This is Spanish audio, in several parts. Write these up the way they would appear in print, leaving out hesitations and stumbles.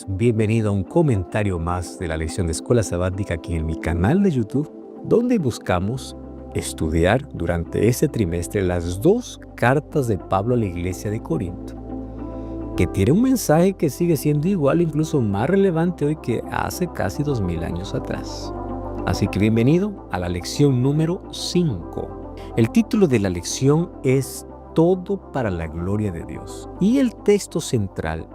Bienvenido a un comentario más de la lección de Escuela Sabática aquí en mi canal de YouTube, donde buscamos estudiar durante este trimestre las dos cartas de Pablo a la iglesia de Corinto, que tiene un mensaje que sigue siendo igual, incluso más relevante hoy que hace casi 2000 años atrás. Así que bienvenido a la lección número 5. El título de la lección es Todo para la gloria de Dios. Y el texto central,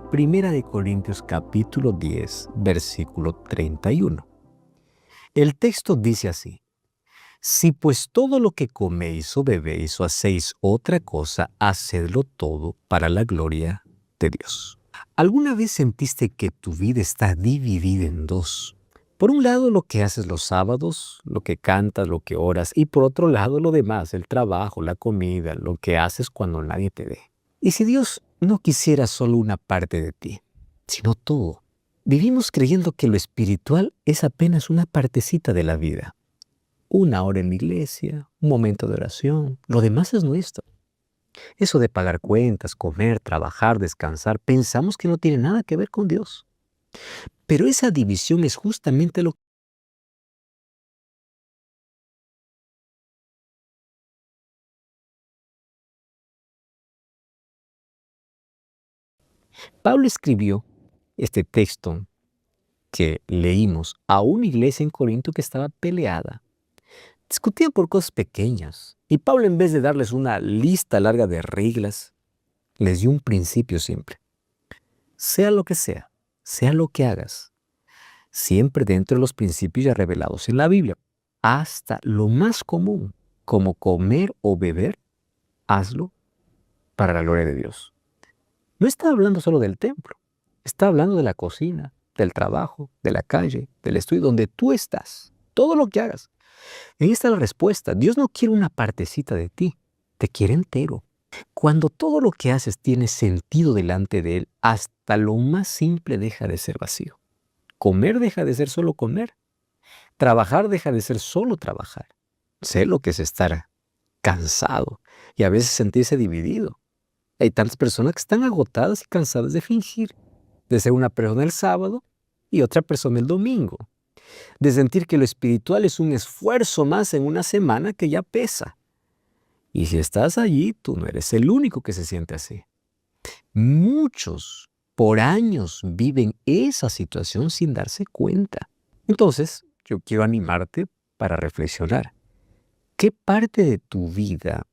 Primera de Corintios capítulo 10, versículo 31. El texto dice así: Si pues todo lo que coméis o bebéis o hacéis otra cosa, hacedlo todo para la gloria de Dios. ¿Alguna vez sentiste que tu vida está dividida en dos? Por un lado, lo que haces los sábados, lo que cantas, lo que oras, y por otro lado, lo demás, el trabajo, la comida, lo que haces cuando nadie te ve. Y si Dios no quisiera solo una parte de ti, sino todo, vivimos creyendo que lo espiritual es apenas una partecita de la vida. Una hora en la iglesia, un momento de oración, lo demás es nuestro. Eso de pagar cuentas, comer, trabajar, descansar, pensamos que no tiene nada que ver con Dios. Pero esa división es justamente lo que Pablo escribió este texto que leímos a una iglesia en Corinto que estaba peleada. Discutían por cosas pequeñas. Y Pablo, en vez de darles una lista larga de reglas, les dio un principio simple. Sea lo que hagas, siempre dentro de los principios ya revelados en la Biblia, hasta lo más común, como comer o beber, hazlo para la gloria de Dios. No está hablando solo del templo, está hablando de la cocina, del trabajo, de la calle, del estudio, donde tú estás, todo lo que hagas. Ahí está la respuesta. Dios no quiere una partecita de ti, te quiere entero. Cuando todo lo que haces tiene sentido delante de Él, hasta lo más simple deja de ser vacío. Comer deja de ser solo comer. Trabajar deja de ser solo trabajar. Sé lo que es estar cansado y a veces sentirse dividido. Hay tantas personas que están agotadas y cansadas de fingir, de ser una persona el sábado y otra persona el domingo, de sentir que lo espiritual es un esfuerzo más en una semana que ya pesa. Y si estás allí, tú no eres el único que se siente así. Muchos por años viven esa situación sin darse cuenta. Entonces, yo quiero animarte para reflexionar. ¿Qué parte de tu vida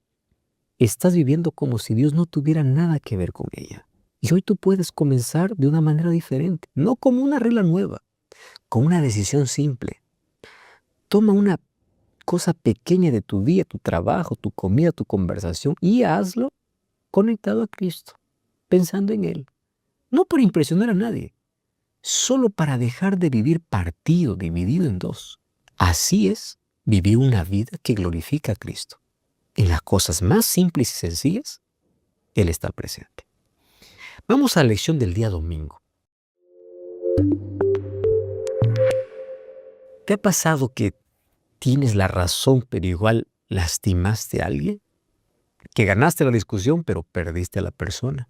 estás viviendo como si Dios no tuviera nada que ver con ella? Y hoy tú puedes comenzar de una manera diferente, no como una regla nueva, con una decisión simple. Toma una cosa pequeña de tu día, tu trabajo, tu comida, tu conversación, y hazlo conectado a Cristo, pensando en Él. No para impresionar a nadie, solo para dejar de vivir partido, dividido en dos. Así es vivir una vida que glorifica a Cristo. En las cosas más simples y sencillas, Él está presente. Vamos a la lección del día domingo. ¿Te ha pasado que tienes la razón, pero igual lastimaste a alguien? Que ganaste la discusión, pero perdiste a la persona.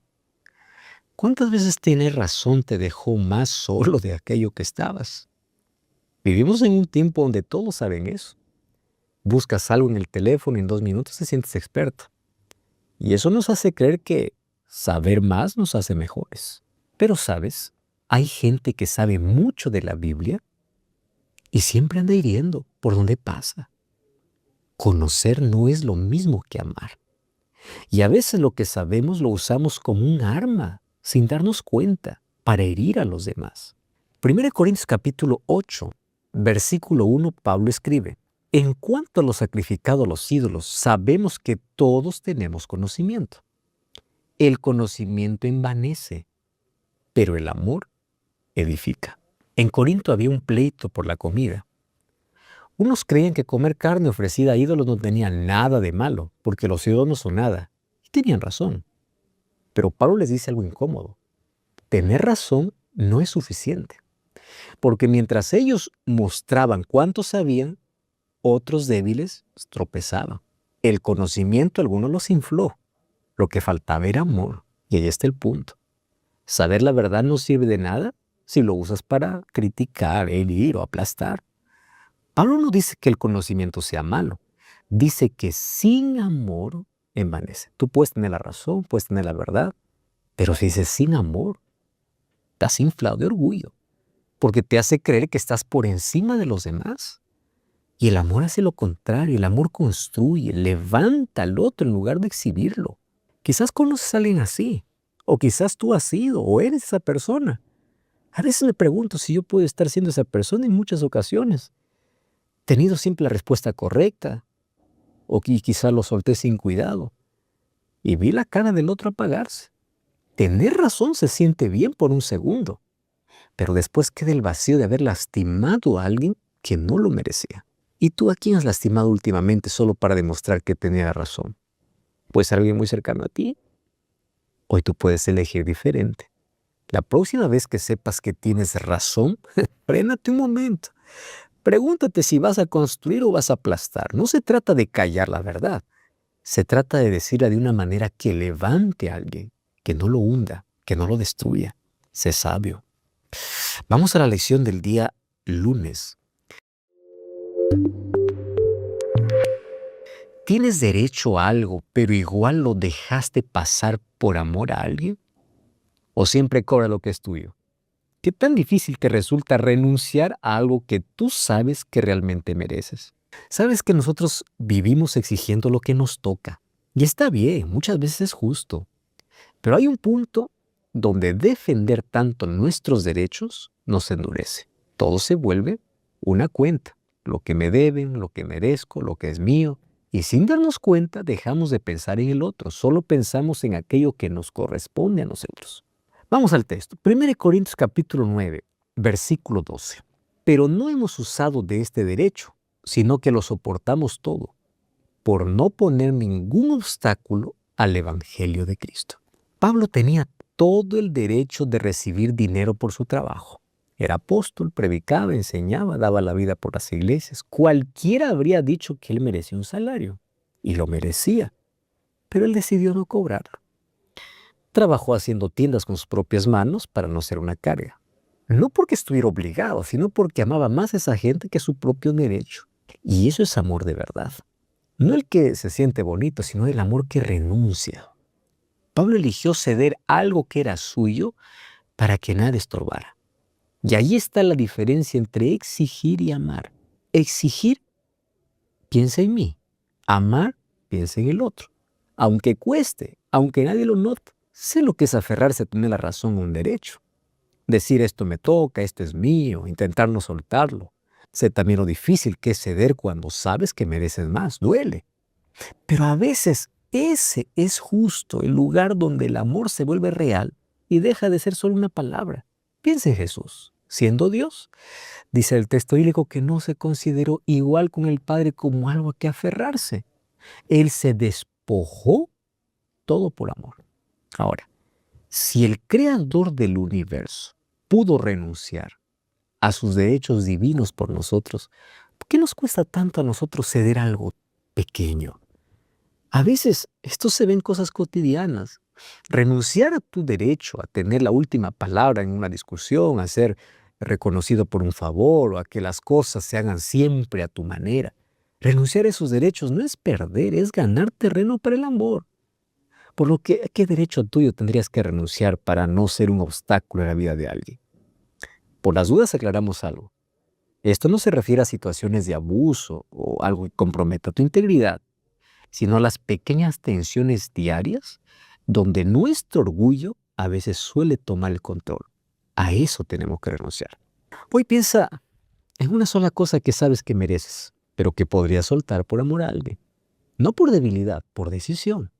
¿Cuántas veces tener razón te dejó más solo de aquello que estabas? Vivimos en un tiempo donde todos saben eso. Buscas algo en el teléfono y en 2 minutos te sientes experto. Y eso nos hace creer que saber más nos hace mejores. Pero, ¿sabes? Hay gente que sabe mucho de la Biblia y siempre anda hiriendo por donde pasa. Conocer no es lo mismo que amar. Y a veces lo que sabemos lo usamos como un arma, sin darnos cuenta, para herir a los demás. 1 Corintios capítulo 8, versículo 1, Pablo escribe: En cuanto a lo sacrificado a los ídolos, sabemos que todos tenemos conocimiento. El conocimiento envanece, pero el amor edifica. En Corinto había un pleito por la comida. Unos creían que comer carne ofrecida a ídolos no tenía nada de malo, porque los ídolos no son nada. Y tenían razón. Pero Pablo les dice algo incómodo. Tener razón no es suficiente. Porque mientras ellos mostraban cuánto sabían, otros débiles tropezaban. El conocimiento algunos los infló. Lo que faltaba era amor. Y ahí está el punto. Saber la verdad no sirve de nada si lo usas para criticar, herir o aplastar. Pablo no dice que el conocimiento sea malo. Dice que sin amor envanece. Tú puedes tener la razón, puedes tener la verdad, pero si dices sin amor, estás inflado de orgullo, porque te hace creer que estás por encima de los demás. Y el amor hace lo contrario, el amor construye, levanta al otro en lugar de exhibirlo. Quizás conoces a alguien así, o quizás tú has sido o eres esa persona. A veces me pregunto si yo puedo estar siendo esa persona en muchas ocasiones. He tenido siempre la respuesta correcta, o quizás lo solté sin cuidado, y vi la cara del otro apagarse. Tener razón se siente bien por un segundo, pero después queda el vacío de haber lastimado a alguien que no lo merecía. ¿Y tú a quién has lastimado últimamente solo para demostrar que tenía razón? Pues alguien muy cercano a ti. Hoy tú puedes elegir diferente. La próxima vez que sepas que tienes razón, frénate un momento. Pregúntate si vas a construir o vas a aplastar. No se trata de callar la verdad. Se trata de decirla de una manera que levante a alguien, que no lo hunda, que no lo destruya. Sé sabio. Vamos a la lección del día lunes. ¿Tienes derecho a algo, pero igual lo dejaste pasar por amor a alguien? ¿O siempre cobra lo que es tuyo? ¿Qué tan difícil te resulta renunciar a algo que tú sabes que realmente mereces? Sabes que nosotros vivimos exigiendo lo que nos toca. Y está bien, muchas veces es justo. Pero hay un punto donde defender tanto nuestros derechos nos endurece. Todo se vuelve una cuenta. Lo que me deben, lo que merezco, lo que es mío. Y sin darnos cuenta dejamos de pensar en el otro. Solo pensamos en aquello que nos corresponde a nosotros. Vamos al texto. 1 Corintios capítulo 9, versículo 12. Pero no hemos usado de este derecho, sino que lo soportamos todo, por no poner ningún obstáculo al evangelio de Cristo. Pablo tenía todo el derecho de recibir dinero por su trabajo. Era apóstol, predicaba, enseñaba, daba la vida por las iglesias. Cualquiera habría dicho que él merecía un salario, y lo merecía, pero él decidió no cobrarlo. Trabajó haciendo tiendas con sus propias manos para no ser una carga. No porque estuviera obligado, sino porque amaba más a esa gente que su propio derecho. Y eso es amor de verdad. No el que se siente bonito, sino el amor que renuncia. Pablo eligió ceder algo que era suyo para que nada estorbara. Y ahí está la diferencia entre exigir y amar. Exigir, piensa en mí. Amar, piensa en el otro. Aunque cueste, aunque nadie lo note. Sé lo que es aferrarse a tener la razón o un derecho. Decir esto me toca, esto es mío, intentar no soltarlo. Sé también lo difícil que es ceder cuando sabes que mereces más, duele. Pero a veces ese es justo el lugar donde el amor se vuelve real y deja de ser solo una palabra. Piensa en Jesús, siendo Dios. Dice el texto bíblico que no se consideró igual con el Padre como algo a que aferrarse. Él se despojó todo por amor. Ahora, si el creador del universo pudo renunciar a sus derechos divinos por nosotros, ¿por qué nos cuesta tanto a nosotros ceder algo pequeño? A veces esto se ve en cosas cotidianas. Renunciar a tu derecho a tener la última palabra en una discusión, a ser reconocido por un favor o a que las cosas se hagan siempre a tu manera. Renunciar a esos derechos no es perder, es ganar terreno para el amor. Por lo que, ¿a qué derecho tuyo tendrías que renunciar para no ser un obstáculo en la vida de alguien? Por las dudas aclaramos algo. Esto no se refiere a situaciones de abuso o algo que comprometa tu integridad, sino a las pequeñas tensiones diarias donde nuestro orgullo a veces suele tomar el control. A eso tenemos que renunciar. Hoy piensa en una sola cosa que sabes que mereces, pero que podrías soltar por amor a alguien. No por debilidad, por decisión.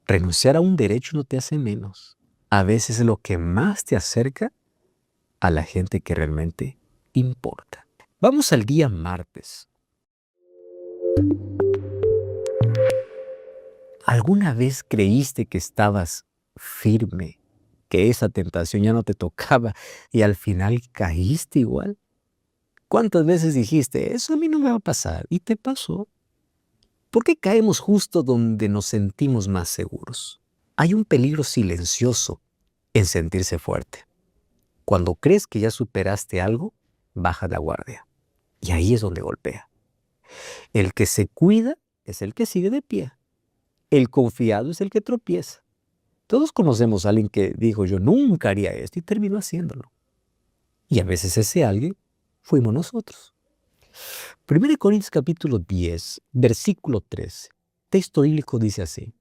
Renunciar a un derecho no te hace menos. A veces es lo que más te acerca a la gente que realmente importa. Vamos al día martes. ¿Alguna vez creíste que estabas firme, que esa tentación ya no te tocaba y al final caíste igual? ¿Cuántas veces dijiste, eso a mí no me va a pasar? Y te pasó. ¿Por qué caemos justo donde nos sentimos más seguros? Hay un peligro silencioso en sentirse fuerte. Cuando crees que ya superaste algo, baja la guardia. Y ahí es donde golpea. El que se cuida es el que sigue de pie. El confiado es el que tropieza. Todos conocemos a alguien que dijo, yo nunca haría esto y terminó haciéndolo. Y a veces ese alguien fuimos nosotros. 1 Corintios capítulo 10, versículo 13. Texto bíblico dice así.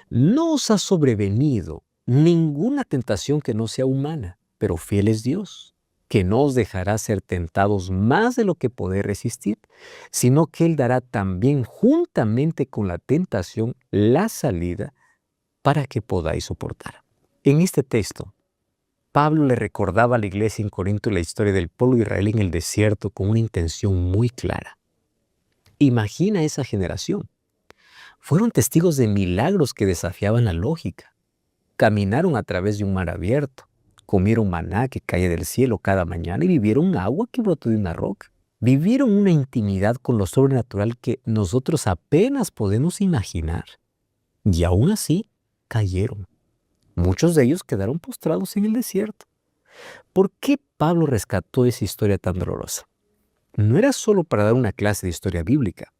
No os ha sobrevenido ninguna tentación que no sea humana, pero fiel es Dios, que no os dejará ser tentados más de lo que podéis resistir, sino que Él dará también juntamente con la tentación la salida para que podáis soportar. En este texto, Pablo le recordaba a la iglesia en Corinto la historia del pueblo de Israel en el desierto con una intención muy clara. Imagina esa generación. Fueron testigos de milagros que desafiaban la lógica. Caminaron a través de un mar abierto, comieron maná que cae del cielo cada mañana y vivieron agua que brotó de una roca. Vivieron una intimidad con lo sobrenatural que nosotros apenas podemos imaginar. Y aún así, cayeron. Muchos de ellos quedaron postrados en el desierto. ¿Por qué Pablo rescató esa historia tan dolorosa? No era solo para dar una clase de historia bíblica,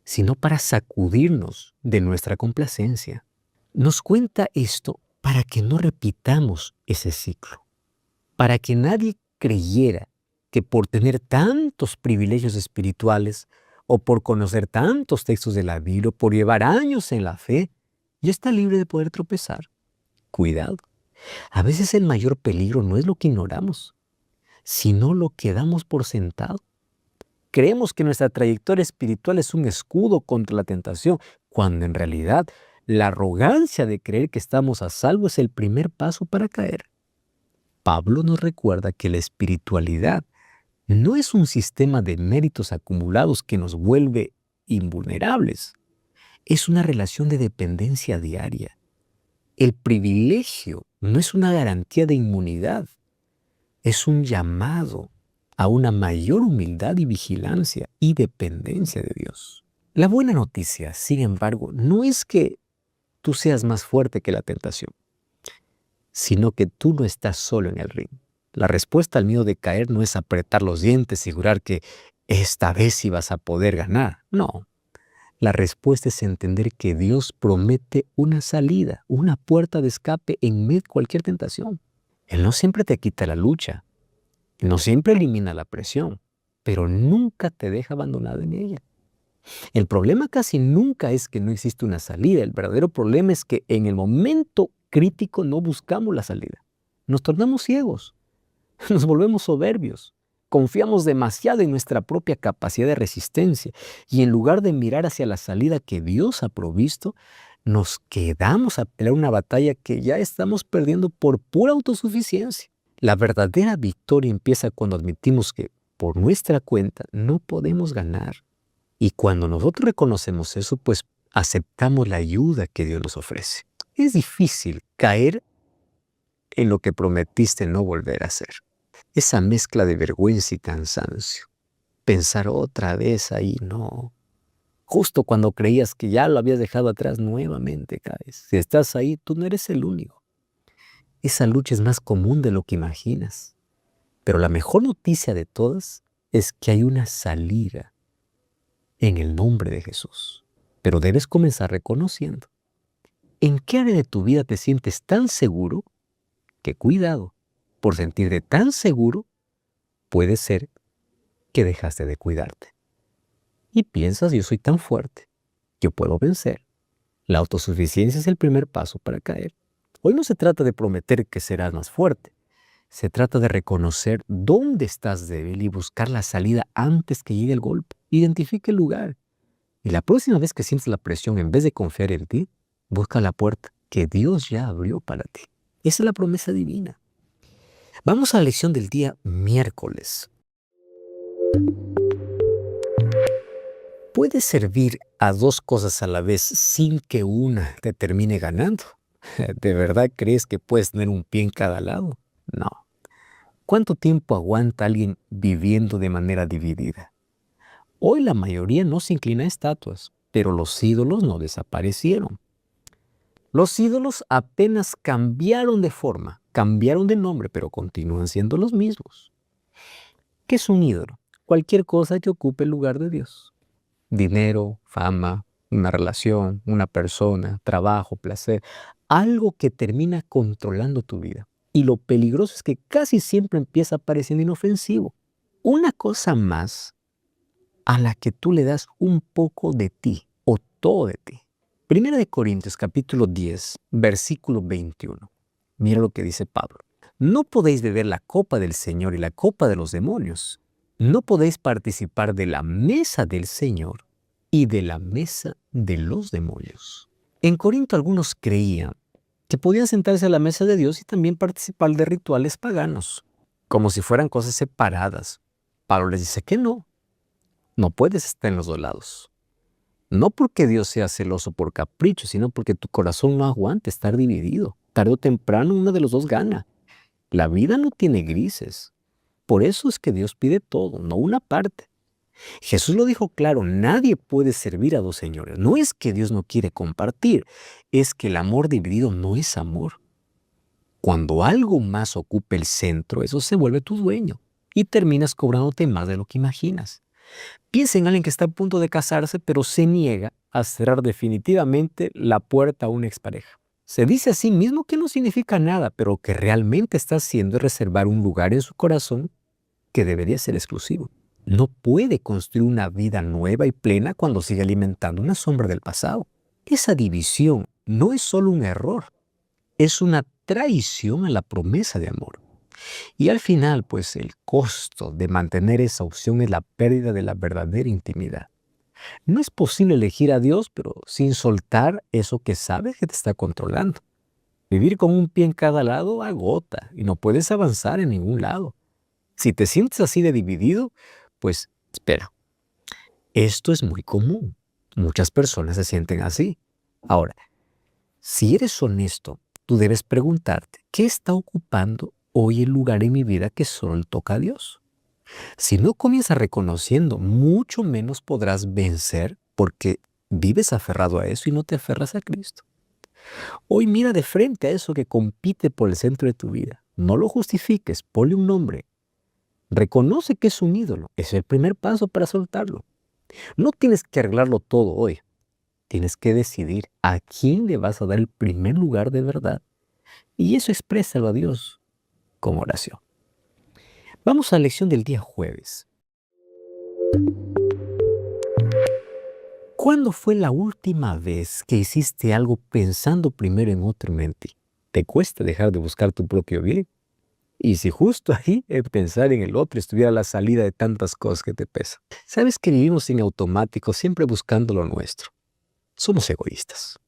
sino para sacudirnos de nuestra complacencia. Nos cuenta esto para que no repitamos ese ciclo, para que nadie creyera que por tener tantos privilegios espirituales o por conocer tantos textos de la Biblia o por llevar años en la fe, ya está libre de poder tropezar. Cuidado. A veces el mayor peligro no es lo que ignoramos, sino lo que damos por sentado. Creemos que nuestra trayectoria espiritual es un escudo contra la tentación, cuando en realidad la arrogancia de creer que estamos a salvo es el primer paso para caer. Pablo nos recuerda que la espiritualidad no es un sistema de méritos acumulados que nos vuelve invulnerables. Es una relación de dependencia diaria. El privilegio no es una garantía de inmunidad, es un llamado a una mayor humildad y vigilancia y dependencia de Dios. La buena noticia, sin embargo, no es que tú seas más fuerte que la tentación, sino que tú no estás solo en el ring. La respuesta al miedo de caer no es apretar los dientes y jurar que esta vez sí vas a poder ganar. No. La respuesta es entender que Dios promete una salida, una puerta de escape en medio de cualquier tentación. Él no siempre te quita la lucha, no siempre elimina la presión, pero nunca te deja abandonado en ella. El problema casi nunca es que no existe una salida. El verdadero problema es que en el momento crítico no buscamos la salida. Nos tornamos ciegos, nos volvemos soberbios, confiamos demasiado en nuestra propia capacidad de resistencia y en lugar de mirar hacia la salida que Dios ha provisto, nos quedamos a pelear una batalla que ya estamos perdiendo por pura autosuficiencia. La verdadera victoria empieza cuando admitimos que por nuestra cuenta no podemos ganar. Y cuando nosotros reconocemos eso, pues aceptamos la ayuda que Dios nos ofrece. Es difícil caer en lo que prometiste no volver a hacer. Esa mezcla de vergüenza y cansancio. Pensar otra vez ahí, no. Justo cuando creías que ya lo habías dejado atrás, nuevamente caes. Si estás ahí, tú no eres el único. Esa lucha es más común de lo que imaginas. Pero la mejor noticia de todas es que hay una salida en el nombre de Jesús. Pero debes comenzar reconociendo. ¿En qué área de tu vida te sientes tan seguro que, cuidado, por sentirte tan seguro, puede ser que dejaste de cuidarte? Y piensas, yo soy tan fuerte, yo puedo vencer. La autosuficiencia es el primer paso para caer. Hoy no se trata de prometer que serás más fuerte. Se trata de reconocer dónde estás débil y buscar la salida antes que llegue el golpe. Identifica el lugar. Y la próxima vez que sientes la presión, en vez de confiar en ti, busca la puerta que Dios ya abrió para ti. Esa es la promesa divina. Vamos a la lección del día miércoles. ¿Puedes servir a dos cosas a la vez sin que una te termine ganando? ¿De verdad crees que puedes tener un pie en cada lado? No. ¿Cuánto tiempo aguanta alguien viviendo de manera dividida? Hoy la mayoría no se inclina a estatuas, pero los ídolos no desaparecieron. Los ídolos apenas cambiaron de forma, cambiaron de nombre, pero continúan siendo los mismos. ¿Qué es un ídolo? Cualquier cosa que ocupe el lugar de Dios. Dinero, fama, una relación, una persona, trabajo, placer, algo que termina controlando tu vida. Y lo peligroso es que casi siempre empieza pareciendo inofensivo. Una cosa más a la que tú le das un poco de ti o todo de ti. Primera de Corintios capítulo 10, versículo 21. Mira lo que dice Pablo. No podéis beber la copa del Señor y la copa de los demonios. No podéis participar de la mesa del Señor y de la mesa de los demonios. En Corinto algunos creían que podían sentarse a la mesa de Dios y también participar de rituales paganos, como si fueran cosas separadas. Pablo les dice que no puedes estar en los dos lados. No porque Dios sea celoso por capricho, sino porque tu corazón no aguanta estar dividido. Tarde o temprano uno de los dos gana. La vida no tiene grises. Por eso es que Dios pide todo, no una parte. Jesús lo dijo claro, nadie puede servir a dos señores. No es que Dios no quiere compartir, es que el amor dividido no es amor. Cuando algo más ocupe el centro, eso se vuelve tu dueño y terminas cobrándote más de lo que imaginas. Piensa en alguien que está a punto de casarse, pero se niega a cerrar definitivamente la puerta a una expareja. Se dice a sí mismo que no significa nada, pero que realmente está haciendo es reservar un lugar en su corazón que debería ser exclusivo. No puede construir una vida nueva y plena cuando sigue alimentando una sombra del pasado. Esa división no es solo un error, es una traición a la promesa de amor. Y al final, pues el costo de mantener esa opción es la pérdida de la verdadera intimidad. No es posible elegir a Dios, pero sin soltar eso que sabes que te está controlando. Vivir con un pie en cada lado agota y no puedes avanzar en ningún lado. Si te sientes así de dividido, pues espera. Esto es muy común. Muchas personas se sienten así. Ahora, si eres honesto, tú debes preguntarte, ¿qué está ocupando hoy el lugar en mi vida que solo le toca a Dios? Si no comienzas reconociendo, mucho menos podrás vencer porque vives aferrado a eso y no te aferras a Cristo. Hoy mira de frente a eso que compite por el centro de tu vida. No lo justifiques, ponle un nombre. Reconoce que es un ídolo. Es el primer paso para soltarlo. No tienes que arreglarlo todo hoy. Tienes que decidir a quién le vas a dar el primer lugar de verdad. Y eso exprésalo a Dios como oración. Vamos a la lección del día jueves. ¿Cuándo fue la última vez que hiciste algo pensando primero en otro y en ti? ¿Te cuesta dejar de buscar tu propio bien? Y si justo ahí en pensar en el otro estuviera la salida de tantas cosas que te pesan. Sabes que vivimos en automático siempre buscando lo nuestro. Somos egoístas.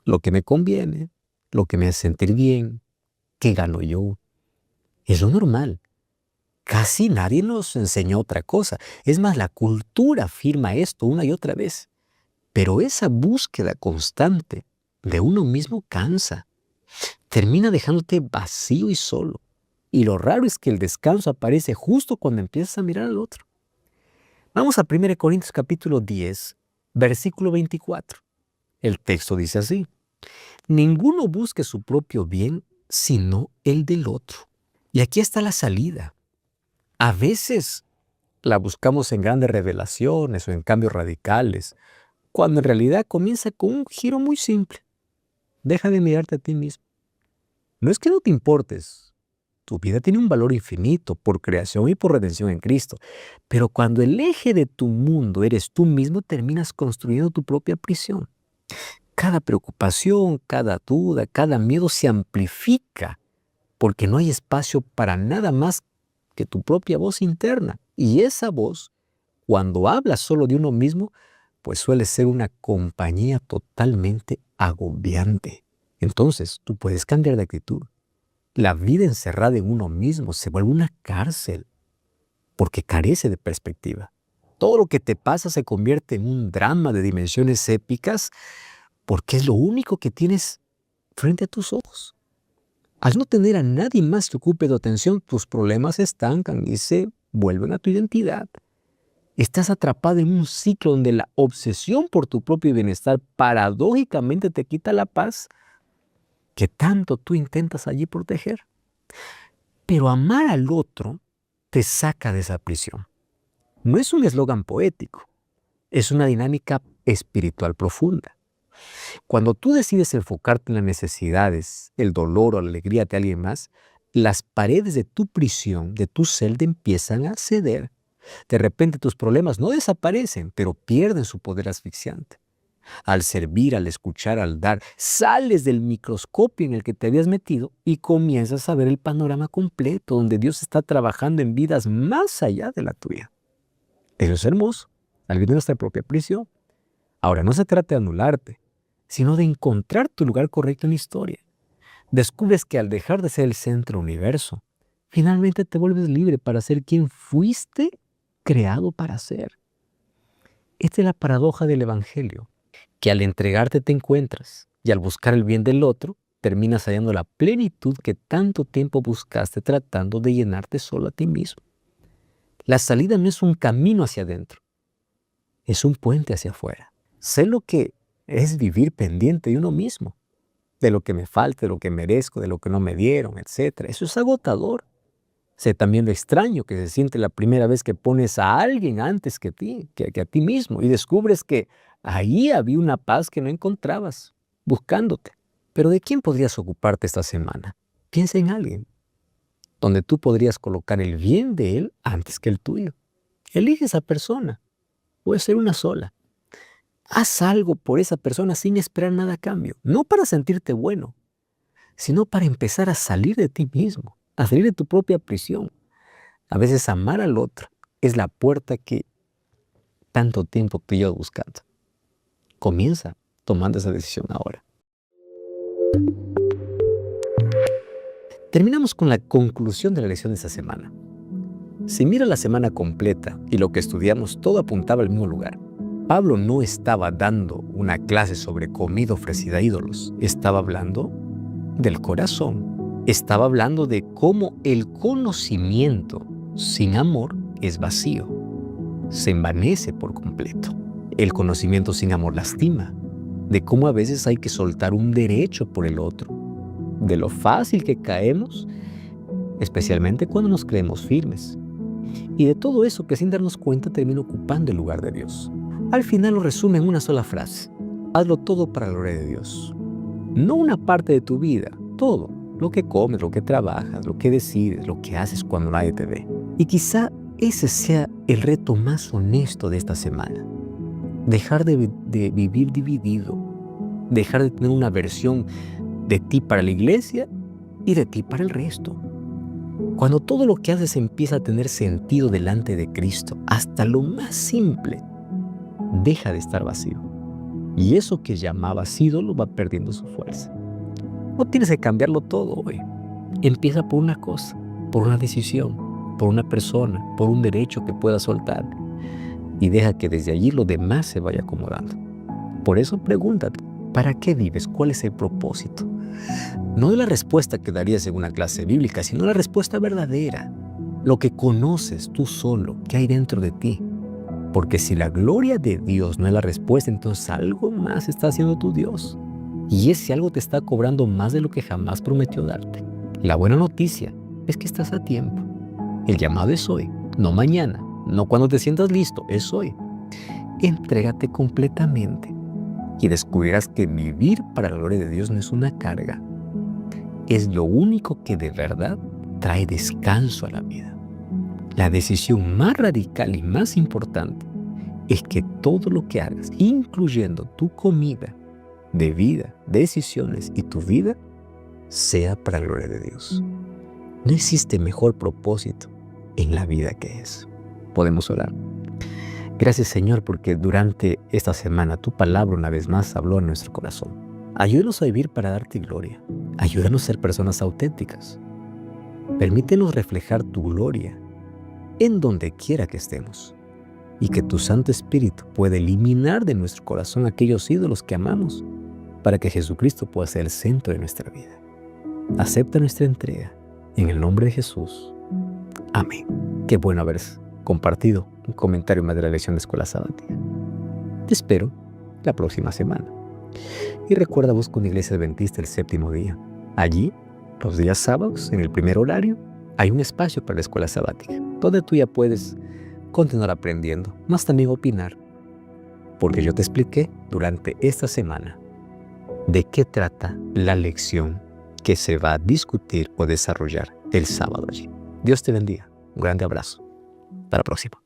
Lo que me conviene, lo que me hace sentir bien, qué gano yo. Es lo normal. Casi nadie nos enseñó otra cosa. Es más, la cultura afirma esto una y otra vez. Pero esa búsqueda constante de uno mismo cansa. Termina dejándote vacío y solo. Y lo raro es que el descanso aparece justo cuando empiezas a mirar al otro. Vamos a 1 Corintios capítulo 10, versículo 24. El texto dice así: ninguno busque su propio bien, sino el del otro. Y aquí está la salida. A veces la buscamos en grandes revelaciones o en cambios radicales, cuando en realidad comienza con un giro muy simple. Deja de mirarte a ti mismo. No es que no te importes. Tu vida tiene un valor infinito por creación y por redención en Cristo. Pero cuando el eje de tu mundo eres tú mismo, terminas construyendo tu propia prisión. Cada preocupación, cada duda, cada miedo se amplifica porque no hay espacio para nada más que tu propia voz interna. Y esa voz, cuando habla solo de uno mismo, pues suele ser una compañía totalmente agobiante. Entonces, tú puedes cambiar de actitud. La vida encerrada en uno mismo se vuelve una cárcel porque carece de perspectiva. Todo lo que te pasa se convierte en un drama de dimensiones épicas porque es lo único que tienes frente a tus ojos. Al no tener a nadie más que ocupe tu atención, tus problemas se estancan y se vuelven a tu identidad. Estás atrapado en un ciclo donde la obsesión por tu propio bienestar paradójicamente te quita la paz que tanto tú intentas allí proteger. Pero amar al otro te saca de esa prisión. No es un eslogan poético, es una dinámica espiritual profunda. Cuando tú decides enfocarte en las necesidades, el dolor o la alegría de alguien más, las paredes de tu prisión, de tu celda, empiezan a ceder. De repente tus problemas no desaparecen, pero pierden su poder asfixiante. Al servir, al escuchar, al dar, sales del microscopio en el que te habías metido y comienzas a ver el panorama completo, donde Dios está trabajando en vidas más allá de la tuya. Eso es hermoso, al vivir nuestra propia prisión. Ahora, no se trata de anularte, sino de encontrar tu lugar correcto en la historia. Descubres que al dejar de ser el centro del universo, finalmente te vuelves libre para ser quien fuiste creado para ser. Esta es la paradoja del Evangelio, que al entregarte te encuentras y al buscar el bien del otro, terminas hallando la plenitud que tanto tiempo buscaste tratando de llenarte solo a ti mismo. La salida no es un camino hacia adentro, es un puente hacia afuera. Sé lo que es vivir pendiente de uno mismo, de lo que me falta, de lo que merezco, de lo que no me dieron, etc. Eso es agotador. Sé también lo extraño que se siente la primera vez que pones a alguien antes que a ti mismo y descubres que ahí había una paz que no encontrabas, buscándote. Pero ¿de quién podrías ocuparte esta semana? Piensa en alguien, donde tú podrías colocar el bien de él antes que el tuyo. Elige esa persona. Puede ser una sola. Haz algo por esa persona sin esperar nada a cambio. No para sentirte bueno, sino para empezar a salir de ti mismo, a salir de tu propia prisión. A veces amar al otro es la puerta que tanto tiempo tú llevas buscando. Comienza tomando esa decisión ahora. Terminamos con la conclusión de la lección de esta semana. Si mira la semana completa y lo que estudiamos, todo apuntaba al mismo lugar. Pablo no estaba dando una clase sobre comida ofrecida a ídolos. Estaba hablando del corazón. Estaba hablando de cómo el conocimiento sin amor es vacío. Se envanece por completo. El conocimiento sin amor lastima. De cómo a veces hay que soltar un derecho por el otro. De lo fácil que caemos, especialmente cuando nos creemos firmes. Y de todo eso que sin darnos cuenta termina ocupando el lugar de Dios. Al final lo resume en una sola frase. Hazlo todo para la gloria de Dios. No una parte de tu vida, todo. Lo que comes, lo que trabajas, lo que decides, lo que haces cuando nadie te ve. Y quizá ese sea el reto más honesto de esta semana. Dejar de vivir dividido. Dejar de tener una versión de ti para la iglesia y de ti para el resto. Cuando todo lo que haces empieza a tener sentido delante de Cristo, hasta lo más simple, deja de estar vacío. Y eso que llamabas ídolo va perdiendo su fuerza. No tienes que cambiarlo todo hoy. Empieza por una cosa, por una decisión, por una persona, por un derecho que puedas soltar. Y deja que desde allí lo demás se vaya acomodando. Por eso pregúntate, ¿para qué vives? ¿Cuál es el propósito? No de la respuesta que darías en una clase bíblica, sino la respuesta verdadera. Lo que conoces tú solo, que hay dentro de ti. Porque si la gloria de Dios no es la respuesta, entonces algo más está haciendo tu Dios. Y ese algo te está cobrando más de lo que jamás prometió darte. La buena noticia es que estás a tiempo. El llamado es hoy, no mañana, no cuando te sientas listo, es hoy. Entrégate completamente y descubrirás que vivir para la gloria de Dios no es una carga. Es lo único que de verdad trae descanso a la vida. La decisión más radical y más importante es que todo lo que hagas, incluyendo tu comida, de vida, decisiones y tu vida, sea para la gloria de Dios. No existe mejor propósito en la vida que eso. Podemos orar. Gracias, Señor, porque durante esta semana tu palabra una vez más habló en nuestro corazón. Ayúdanos a vivir para darte gloria. Ayúdanos a ser personas auténticas. Permítenos reflejar tu gloria en donde quiera que estemos. Y que tu Santo Espíritu pueda eliminar de nuestro corazón aquellos ídolos que amamos para que Jesucristo pueda ser el centro de nuestra vida. Acepta nuestra entrega. En el nombre de Jesús. Amén. Qué bueno haber compartido un comentario más de la lección de Escuela Sabática. Te espero la próxima semana. Y recuerda, busca una iglesia adventista el séptimo día. Allí, los días sábados, en el primer horario, hay un espacio para la escuela sabática, donde tú ya puedes continuar aprendiendo, más también opinar, porque yo te expliqué durante esta semana de qué trata la lección que se va a discutir o desarrollar el sábado allí. Dios te bendiga. Un grande abrazo. Hasta la próxima.